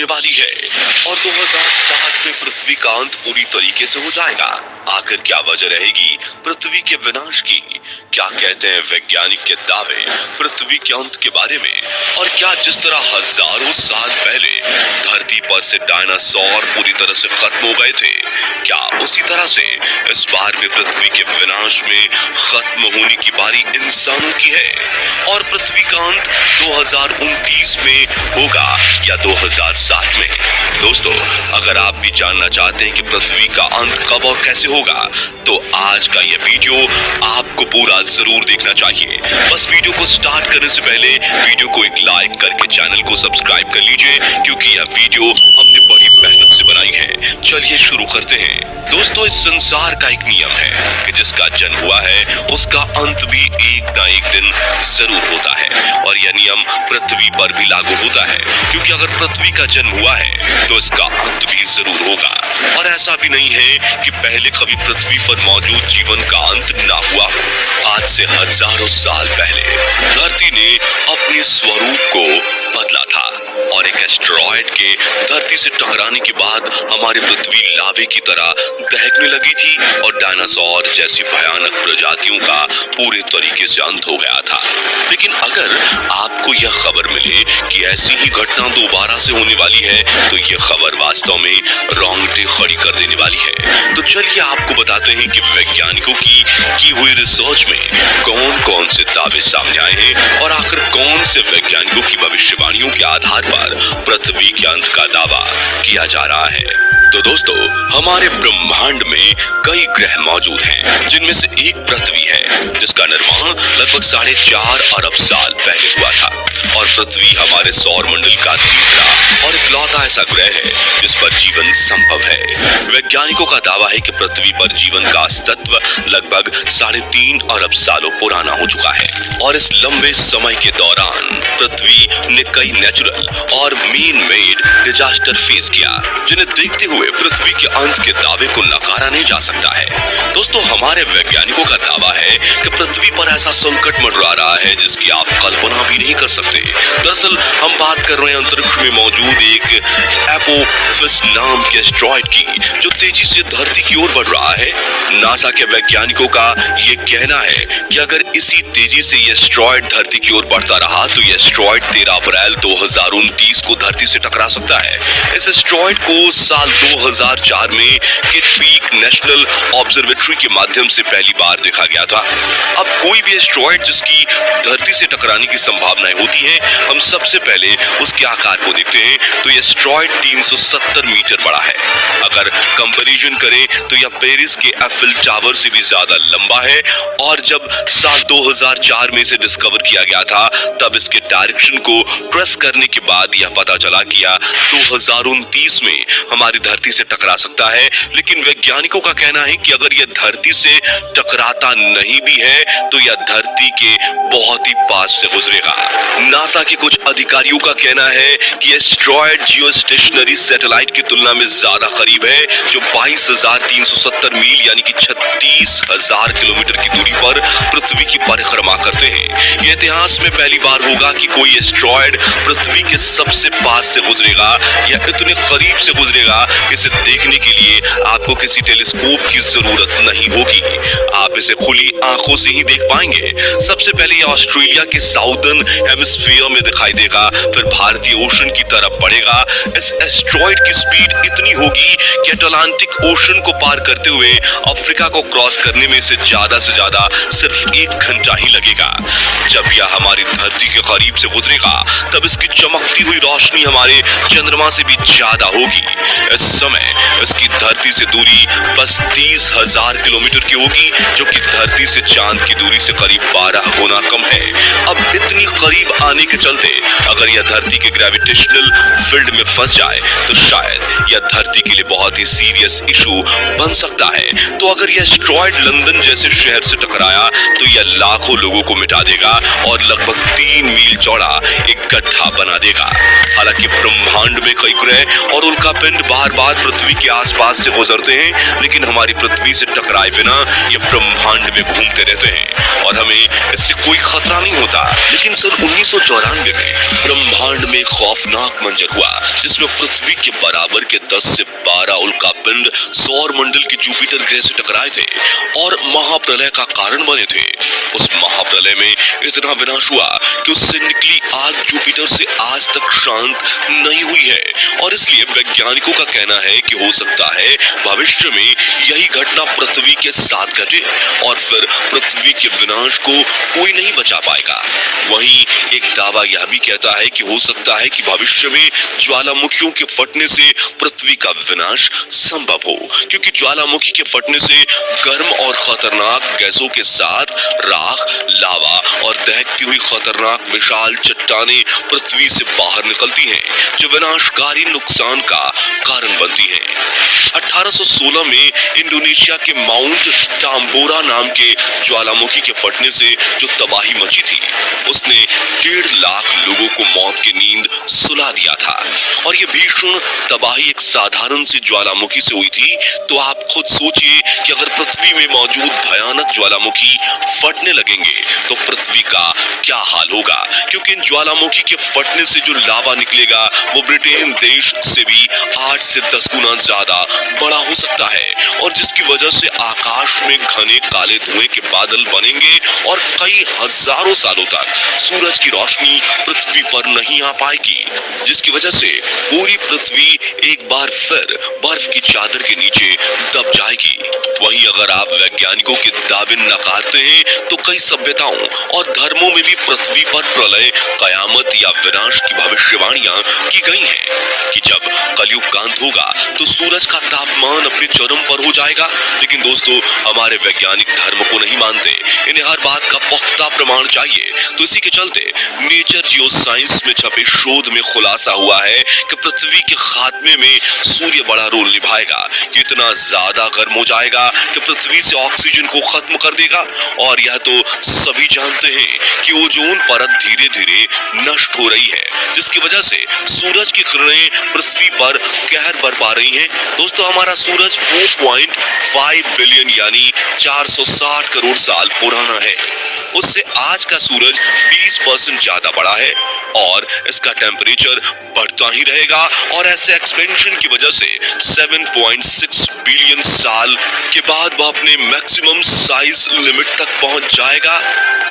वाली है और 2060 में पृथ्वी का अंत पूरी तरीके से हो जाएगा। आखिर क्या वजह रहेगी पृथ्वी के विनाश की? क्या कहते हैं वैज्ञानिक के दावे पृथ्वी के अंत के बारे में? और क्या जिस तरह हजारों साल पहले धरती पर से डायनासोर पूरी तरह से खत्म हो गए थे, क्या उसी तरह से इस बार भी पृथ्वी के विनाश में खत्म होने की बारी इंसानों की है? और पृथ्वी का अंत 2029 में होगा या 2060 में? दोस्तों, अगर आप भी जानना चाहते हैं कि पृथ्वी का अंत कब और कैसे होगा, तो आज का यह वीडियो आपको पूरा जरूर देखना चाहिए। बस वीडियो को स्टार्ट करने से पहले वीडियो को एक लाइक करके चैनल को सब्सक्राइब कर लीजिए, क्योंकि यह वीडियो हमने बड़ी मेहनत से बनाई है। चलिए शुरू करते हैं। दोस्तों, इस संसार का एक नियम है कि जिसका जन्म हुआ है उसका अंत भी एक ना एक दिन जरूर होता है, और यह नियम पृथ्वी पर भी लागू होता है, क्योंकि अगर पृथ्वी का जन्म हुआ है तो इसका अंत भी जरूर होगा। और ऐसा भी नहीं है कि पहले कभी पृथ्वी पर मौजूद जीवन का अंत ना हुआ हो। आज से हजारों साल पहले धरती ने अपने स्वरूप को बदला था और एक एस्टेरॉयड के धरती से टकराने के बाद हमारी पृथ्वी लावे की तरह दहकने लगी थी और डायनासोर जैसी भयानक प्रजातियों का पूरे तरीके से अंत हो गया था। लेकिन अगर आपको यह खबर मिले कि ऐसी ही घटना दोबारा से होने वाली है, तो यह खबर वास्तव में रोंगटे खड़ी कर देने वाली है। तो चलिए आपको बताते हैं कि वैज्ञानिकों की हुई रिसर्च में कौन कौन से दावे सामने आए हैं और आखिर कौन से वैज्ञानिकों की भविष्यवाणियों के आधार पर पृथ्वी के अंत का दावा किया जा रहा है। तो दोस्तों, हमारे ब्रह्मांड में कई ग्रह मौजूद हैं, जिनमें से एक पृथ्वी है, जिसका निर्माण लगभग 4.5 अरब साल पहले हुआ था। और पृथ्वी हमारे सौर मंडल का तीसरा और इकलौता ऐसा ग्रह है जिस पर जीवन संभव है। वैज्ञानिकों का दावा है कि पृथ्वी पर जीवन का अस्तित्व लगभग 3.5 अरब सालों पुराना हो चुका है, और इस लंबे समय के दौरान पृथ्वी ने कई नेचुरल और मैन मेड डिजास्टर फेस किया, जिन्हें देखते हुए पृथ्वी के अंत के दावे को नकारा नहीं जा सकता है। दोस्तों, हमारे वैज्ञानिकों का दावा है कि पृथ्वी पर ऐसा संकट मंडरा रहा है जिसकी आप कल्पना भी नहीं कर सकते। दरअसल हम बात कर रहे हैं अंतरिक्ष में मौजूद एक एपोफिस नाम के एस्टेरॉयड की, जो तेजी से धरती की ओर बढ़ रहा है। नासा के वैज्ञानिकों का ये कहना है कि अगर इसी तेजी से ये एस्टेरॉयड धरती की ओर बढ़ता रहा तो ये एस्टेरॉयड 13 अप्रैल 2029 को धरती से टकरा सकता है। इस एस्टेरॉयड को साल 2004 में किट पीक नेशनल ऑब्जर्वेटरी के माध्यम से पहली बार देखा गया था। अब कोई भी एस्टेरॉयड जिसकी धरती से टकराने की संभावनाएं होती हैं, हम सबसे पहले उसके आकार को देखते हैं, तो यह एस्टेरॉयड 370 मीटर बड़ा है। अगर कंपैरिजन करें तो यह पेरिस के एफिल टावर से भी ज्यादा लंबा है, और जब साल 2004 में इसे डिस्कवर किया गया था, तब इसके डायरेक्शन को ट्रेस करने के बाद यह पता चला कि 2029 में हमारी धरती से टकरा सकता है। लेकिन वैज्ञानिकों का कहना है कि अगर यह धरती से टकराता नहीं भी है तो यह धरती के बहुत ही पास से गुजरेगा। नासा के कुछ अधिकारियों का कहना है कि एस्टेरॉयड जियोस्टेशनरी सैटेलाइट की तुलना में ज्यादा करीब है, जो 22,370 मील यानी कि 36,000 किलोमीटर की दूरी पर पृथ्वी की परिक्रमा करते हैं। यह इतिहास में पहली बार होगा कि कोई एस्टेरॉयड पृथ्वी के सबसे पास से गुजरेगा या इतने करीब से गुजरेगा। इसे देखने के लिए आपको किसी टेलीस्कोप की जरूरत नहीं होगी, आप इसे खुली आंखों से ही देख पाएंगे। सबसे पहले यह ऑस्ट्रेलिया के साउदर्न हेमिस्फीयर में दिखाई देगा, फिर भारतीय ओशन की तरफ बढ़ेगा। इस एस्टेरॉयड की स्पीड इतनी होगी कि अटलांटिक ओशन को पार करते हुए अफ्रीका को क्रॉस करने में इसे ज्यादा से ज्यादा सिर्फ 1 घंटा ही लगेगा। जब यह हमारी धरती के करीब से गुजरेगा तब इसकी चमकती हुई रोशनी हमारे चंद्रमा से भी ज्यादा होगी। इस समय इसकी धरती से दूरी बस 30,000 किलोमीटर की होगी, जो कि धरती से चांद की दूरी से करीब 12 गुना कम है। अब इतनी करीब आने के चलते अगर यह धरती के ग्रेविटेशनल फील्ड में फंस जाए तो शायद यह धरती के लिए बहुत ही सीरियस इशू बन सकता है। तो अगर यह एस्टेरॉयड लंदन जैसे शहर से टकराया तो यह लाखों लोगों को मिटा देगा और लगभग 3 मील चौड़ा एक गड्ढा बना देगा। हालांकि ब्रह्मांड में कई ग्रह और उल्का पिंड बार बार पृथ्वी के आसपास से गुजरते हैं, लेकिन हमारी पृथ्वी से टकराए बिना ये ब्रह्मांड में घूमते रहते हैं और हमें इससे कोई खतरा नहीं होता। लेकिन सन 1994 में ब्रह्मांड में खौफनाक मंजर हुआ जिसमें पृथ्वी के बराबर के 10 से 12 उल्कापिंड सौर मंडल के जुपिटर ग्रह से टकराए थे और महाप्रलय का कारण बने थे। उस महाप्रलय में इतना विनाश हुआ कि उससे निकली आग जुपिटर से आज तक शांत नहीं हुई है और इसलिए वैज्ञानिकों का कहना है कि हो सकता है भविष्य में यही घटना पृथ्वी के साथ घटे और फिर पृथ्वी के विनाश को कोई नहीं बचा पाएगा। वहीं एक दावा यह भी कहता है कि हो सकता है कि भविष्य में ज्वालामुखियों के फटने से पृथ्वी का विनाश संभव हो, क्योंकि ज्वालामुखी के फटने से गर्म और खतरनाक गैसों के साथ राख, लावा और दहकती हुई खतरनाक विशाल चट्टानें पृथ्वी से बाहर निकलती हैं, जो विनाशकारी नुकसान का कारण बनती हैं। 1816 में इंडोनेशिया के माउंट टाम्बोरा नाम के ज्वालामुखी के फटने से जो तबाही मची थी, उसने 1.5 लाख लोगों को मौत की नींद सुला दिया था। और ये भीषण तबाही एक साधारण सी ज्वालामुखी से हुई थी, तो आप खुद सोचिए कि अगर पृथ्वी में मौजूद भयानक ज्वालामुखी फटने लगेंगे तो पृथ्वी का क्या हाल होगा, क्योंकि इन ज्वालामुखी के फटने से जो लावा निकलेगा वो ब्रिटेन देश से भी 8 से 10 गुना ज्यादा बड़ा हो सकता है और जिसकी वजह से आकाश में घने काले धुएं के बादल बनेंगे और कई हजारों सालों तक सूरज की रोशनी पृथ्वी पर नहीं आ पाएगी, जिसकी वजह से पूरी पृथ्वी एक बार फिर बर्फ की चादर के नीचे दब जाएगी। वहीं अगर आप वैज्ञानिकों के दावे नकारते हैं तो कई सभ्यताओं और धर्मों में भी पृथ्वी पर प्रलय, कयामत या विनाश की भविष्यवाणियां की गई हैं कि जब कलयुग का अंत होगा तो सूरज का तापमान अपने चरम पर हो जाएगा। लेकिन दोस्तों, हमारे वैज्ञानिक धर्म को नहीं मानते, इन्हें हर बात का पुख्ता प्रमाण चाहिए। तो इसी के चलते नेचर जियो साइंस में छपे शोध में खुलासा हुआ है कि पृथ्वी के खात्मे में सूर्य बड़ा रोल निभाएगा, कि इतना ज्यादा गर्म हो जाएगा कि पृथ्वी से ऑक्सीजन को खत्म कर देगा। और यह तो सभी जानते हैं कि ओजोन परत धीरे धीरे नष्ट हो रही है, जिसकी वजह से सूरज की किरणें पृथ्वी पर कहर बरपा रही हैं। दोस्तों, हमारा सूरज 4.5 बिलियन यानी 460 करोड़ साल पुराना है। उससे आज का सूरज 20% ज्यादा बड़ा है और इसका टेम्परेचर बढ़ता ही रहेगा और ऐसे एक्सपेंशन की वजह से 7.6 बिलियन साल के बाद वह अपने मैक्सिमम साइज लिमिट तक पहुंच जाएगा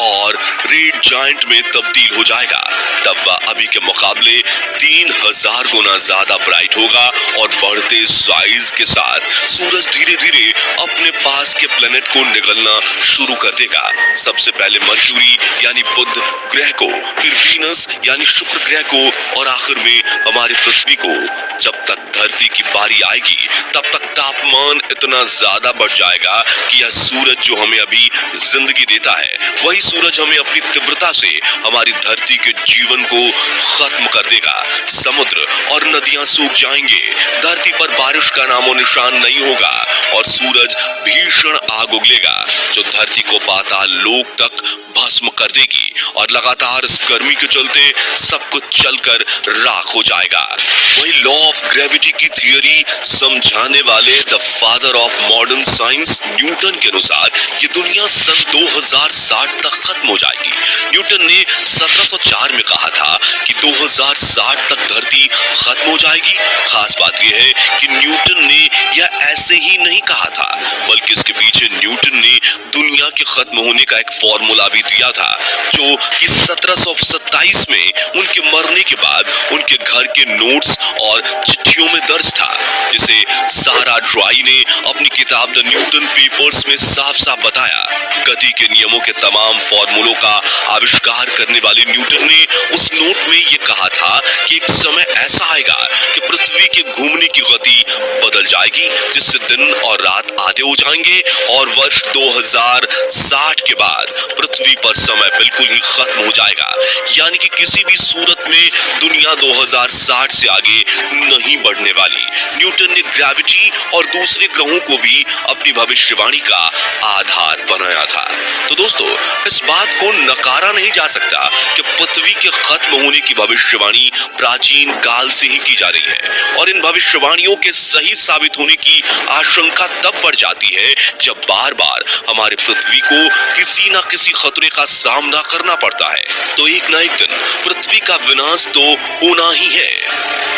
और रेड जायंट में तब्दील हो जाएगा। तब वह अभी के मुकाबले 3000 गुना ज्यादा ब्राइट होगा और बढ़ते साइज के साथ सूरज धीरे धीरे अपने पास के प्लेनेट को निगलना शुरू कर देगा। सबसे पहले मर्क्यूरी यानी बुध ग्रह को, फिर वीनस यानी शुक्र ग्रह को और आखिर में हमारी पृथ्वी को। जब तक धरती की बारी आएगी तब तक तापमान इतना ज्यादा बढ़ जाएगा कि यह सूरज जो हमें अभी जिंदगी देता है, वही सूरज हमें अपनी तीव्रता से हमारी धरती के जीवन को खत्म कर देगा। समुद्र और नदियां सूख जाएंगे, धरती पर बारिश का नामो निशान नहीं होगा और सूरज भीषण आग उगलेगा जो धरती को पाताल लोक तक भस्म कर देगी और लगातार इस गर्मी के चलते सब कुछ जलकर राख हो जाएगा। वही लॉ ऑफ ग्रेविटी की थियरी समझाने वाले the father of modern science Newton के अनुसार ये दुनिया सन 2060 तक खत्म हो जाएगी। न्यूटन ने 1704 में कहा था कि 2060 तक धरती खत्म हो जाएगी। खास बात यह है कि न्यूटन ने यह ऐसे ही नहीं कहा था, बल्कि इसके पीछे न्यूटन ने दुनिया के खत्म होने का एक फॉर्मूला भी दिया था, जो कि 1727 में उनके मरने के बाद उनके घर के नोट्स और चिट्ठियों में दर्ज था, जिसे सारा ड्राई ने अपनी किताब द न्यूटन पेपर्स में साफ साफ बताया। गति के नियमों के तमाम फॉर्मूलों का आविष्कार करने वाले न्यूटन ने उस नोट में ये कहा था कि एक समय ऐसा आएगा कि पृथ्वी के घूमने की गति बदल जाएगी, जिससे दिन और रात आधे हो जाएंगे और वर्ष 2060 के बाद पृथ्वी पर समय बिल्कुल ही खत्म हो जाएगा। यानी कि किसी भी सूरत में दुनिया 2060 से आगे नहीं बढ़ने वाली। न्यूटन ने ग्रेविटी और दूसरे ग्रहों को भी अपनी भविष्यवाणी का आधार बनाया था। तो दोस्तों, इस बात को नकारा नहीं जा सकता कि पृथ्वी के खत्म होने की भविष्यवाणी प्राचीन काल से ही की जा रही है और इन भविष्यवाणियों के सही साबित होने की आशंका तब बढ़ जाती है जब बार बार हमारे पृथ्वी को किसी न किसी खतरे का सामना करना पड़ता है। तो एक न एक दिन पृथ्वी का विनाश तो होना ही है।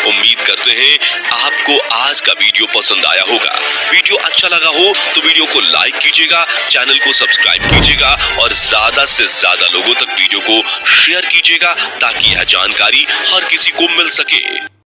उम्मीद करते हैं आपको आज का वीडियो पसंद आया होगा। वीडियो अच्छा लगा हो तो वीडियो को लाइक कीजिएगा, चैनल को सब्सक्राइब कीजिएगा और ज्यादा से ज्यादा लोगों तक वीडियो को शेयर कीजिएगा ताकि यह जानकारी हर किसी को मिल सके।